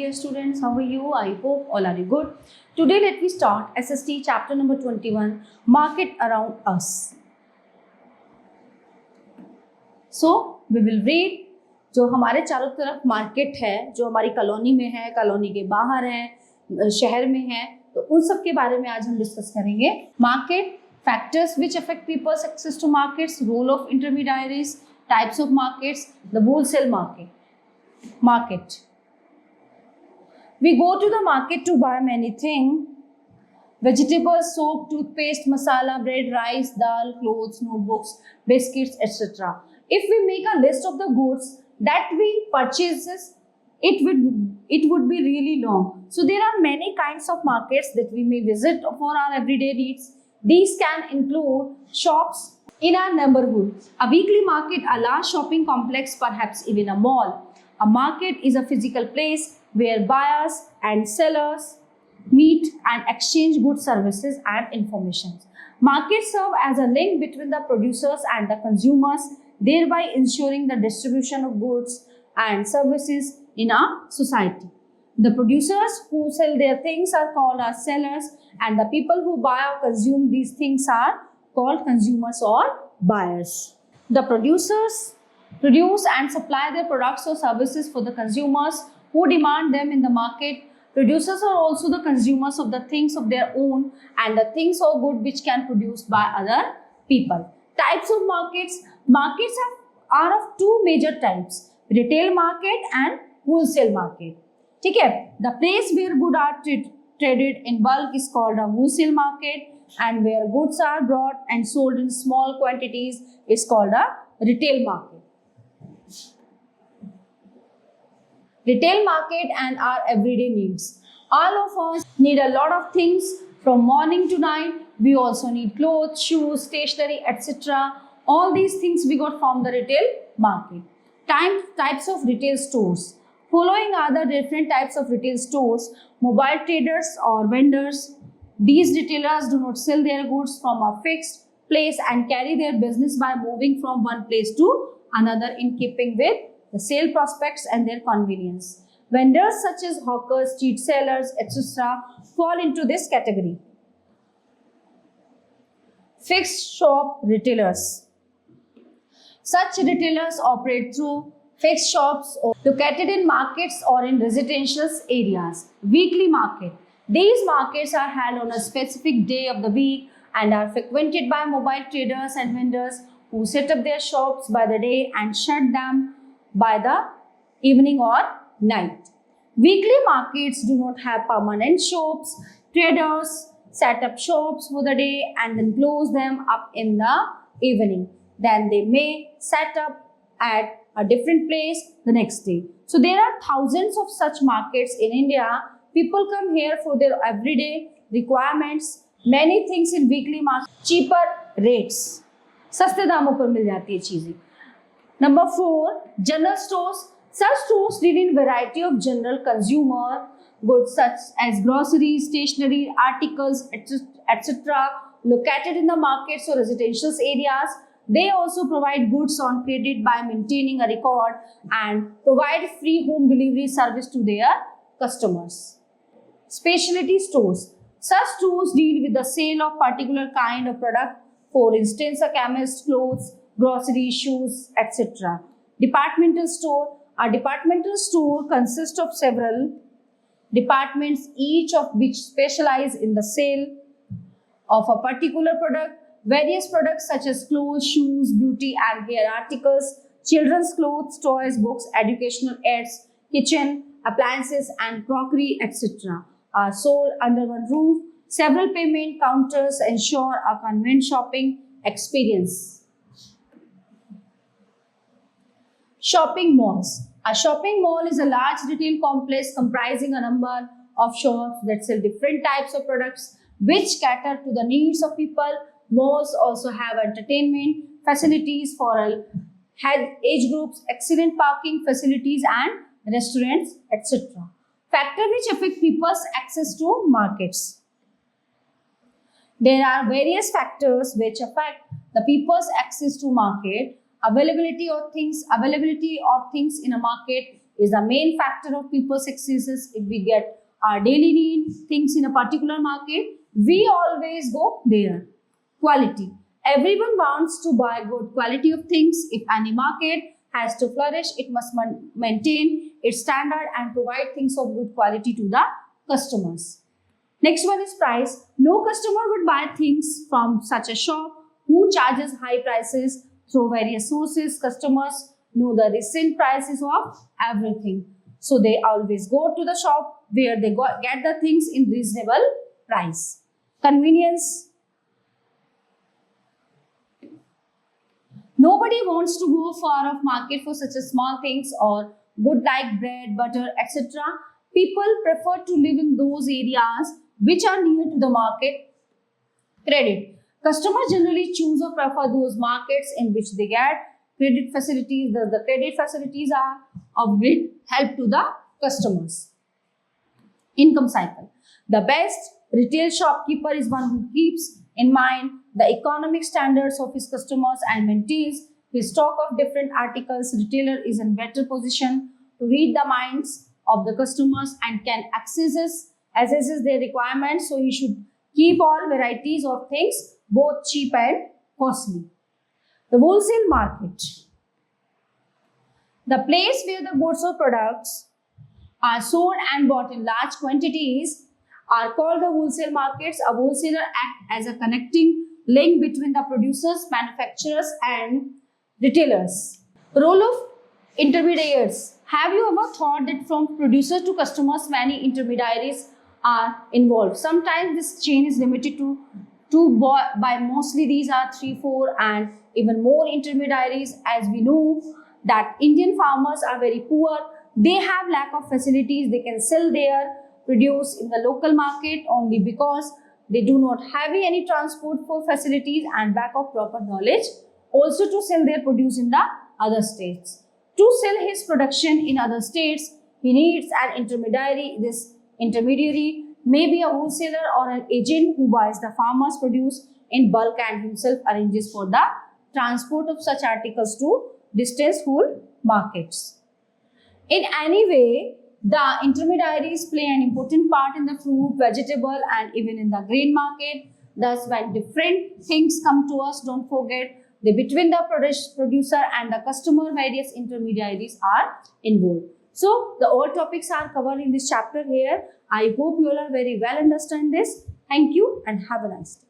dear students, how are you? I hope all are good. Today let me start SST chapter number 21, Market Around Us. So we will read जो हमारे चारों तरफ market है, जो हमारी colony में है, कॉलोनी के बाहर है, शहर में है, तो उन सब के बारे में आज हम डिस्कस करेंगे. Market, factors which affect people's access to markets, role of intermediaries, types of markets, the wholesale market. We go to the market to buy many things: vegetables, soap, toothpaste, masala, bread, rice, dal, clothes, notebooks, biscuits, etc. If we make a list of the goods that we purchase, it would be really long. So there are many kinds of markets that we may visit for our everyday needs. These can include shops in our neighborhood, a weekly market, a large shopping complex, perhaps even a mall. A market is a physical place where buyers and sellers meet and exchange goods, services, and information. Markets serve as a link between the producers and the consumers, thereby ensuring the distribution of goods and services in our society. The producers who sell their things are called as sellers, and the people who buy or consume these things are called consumers or buyers. The producers produce and supply their products or services for the consumers who demand them in the market. Producers are also the consumers of the things of their own and the things or good which can be produced by other people. Types of markets. Markets are of two major types: retail market and wholesale market. ठीक है, the place where goods are traded in bulk is called a wholesale market, and where goods are bought and sold in small quantities is called a retail market. Retail market and our everyday needs. All of us need a lot of things from morning to night. We also need clothes, shoes, stationery, etc. All these things we got from the retail market. Types of retail stores. Following are the different types of retail stores: mobile traders or vendors. These retailers do not sell their goods from a fixed place and carry their business by moving from one place to another in keeping with the sale prospects and their convenience. Vendors such as hawkers, street sellers, etc. fall into this category. Fixed shop retailers. Such retailers operate through fixed shops located in markets or in residential areas. Weekly market. These markets are held on a specific day of the week and are frequented by mobile traders and vendors who set up their shops by the day and shut them by the evening or night. Weekly markets do not have permanent shops. Traders set up shops for the day and then close them up in the evening. Then they may set up at a different place the next day. So there are thousands of such markets in India. People come here for their everyday requirements. Many things in weekly market, cheaper rates. सस्ते दामों पर मिल जाती है चीजें. Number 4, general stores. Such stores deal in variety of general consumer goods such as groceries, stationery, articles, etc. located in the markets or residential areas. They also provide goods on credit by maintaining a record and provide free home delivery service to their customers. Specialty stores. Such stores deal with the sale of particular kind of product, for instance, a chemist, clothes, groceries, shoes, etc. Departmental store. A departmental store consists of several departments, each of which specialize in the sale of a particular product. Various products such as clothes, shoes, beauty and hair articles, children's clothes, toys, books, educational aids, kitchen appliances and crockery, etc. are sold under one roof. Several payment counters ensure a convenient shopping experience. Shopping malls. A shopping mall is a large retail complex comprising a number of shops that sell different types of products which cater to the needs of people. Malls also have entertainment facilities for all age groups, excellent parking facilities and restaurants, etc. Factors which affect people's access to markets. There are various factors which affect the people's access to market. Availability of things in a market is the main factor of people's successes. If we get our daily need things in a particular market, we always go there. Quality. Everyone wants to buy good quality of things. If any market has to flourish, it must maintain its standard and provide things of good quality to the customers. Next one is price. No customer would buy things from such a shop who charges high prices through various sources. Customers know the recent prices of everything. So they always go to the shop where they get the things in reasonable price. Convenience. Nobody wants to go far off market for such a small things or good like bread, butter, etc. People prefer to live in those areas which are near to the market. Credit. Customers generally choose or prefer those markets in which they get credit facilities. Thus, the credit facilities are of great help to the customers. Income cycle. The best retail shopkeeper is one who keeps in mind the economic standards of his customers and maintains his stock of different articles. Retailer is in better position to read the minds of the customers and can assesses their requirements. So he should keep all varieties of things, both cheap and costly. The wholesale market. The place where the goods or products are sold and bought in large quantities are called the wholesale markets. A wholesaler acts as a connecting link between the producers, manufacturers and retailers. Role of intermediaries. Have you ever thought that from producer to customers many intermediaries are involved? Sometimes this chain is limited to by mostly these are 3, 4 and even more intermediaries. As we know that Indian farmers are very poor. They have lack of facilities. They can sell their produce in the local market only because they do not have any transport for facilities and lack of proper knowledge also to sell their produce in the other states. To sell his production in other states, he needs an intermediary. This intermediary may be a wholesaler or an agent who buys the farmer's produce in bulk and himself arranges for the transport of such articles to distance-hauled markets. In any way, the intermediaries play an important part in the fruit, vegetable and even in the grain market. Thus, when different things come to us, don't forget that between the producer and the customer, various intermediaries are involved. So, the all topics are covered in this chapter here. I hope you all are very well understand this. Thank you and have a nice day.